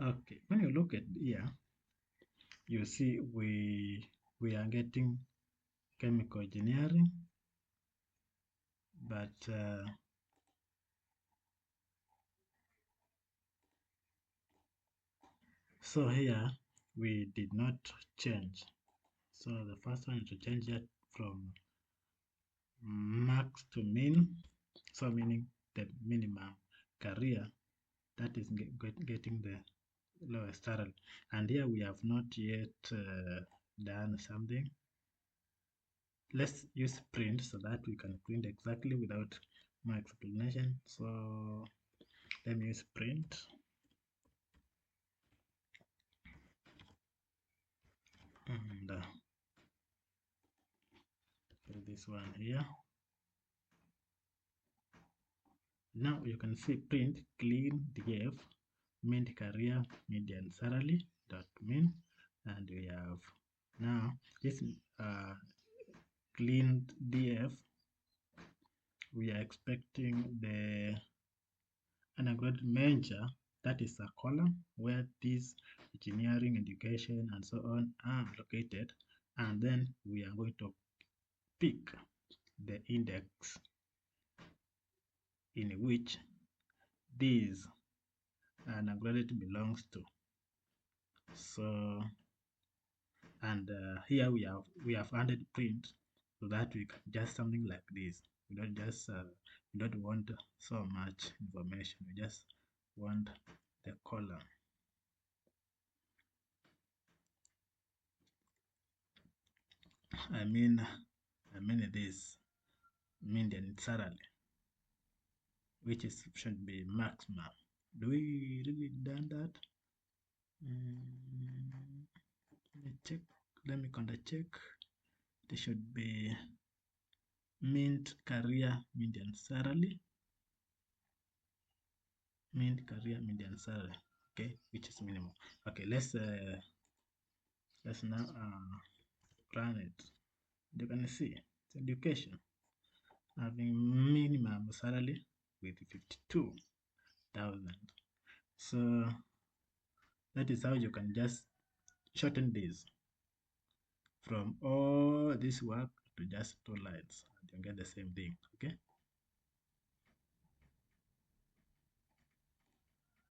Okay, when you look at here, you see we are getting chemical engineering, but so here we did not change. So the first one is to change it from max to min, so meaning the minimum career that is getting the lowest salary. And here we have not yet done something. Let's use print so that we can print exactly without my explanation. So let me use print, and this one here. Now you can see print clean df mint career median salary dot min, and we have now this clean df. We are expecting the undergraduate major, that is a column where these engineering, education, and so on are located, and then we are going to pick the index in which this undergraduate belongs to. So, and here we have added print so that we can just something like this. We don't just we don't want so much information. We just want the column. I mean, this median salary, which is should be maximum. Do we really done that? Let me check. Let me contact check. This should be mint career median salary. Mint career median salary. Okay, which is minimum. Okay, let's now run it. You can see it's education having minimum salary with 52,000. So that is how you can just shorten this from all this work to just two lines and you get the same thing. Okay.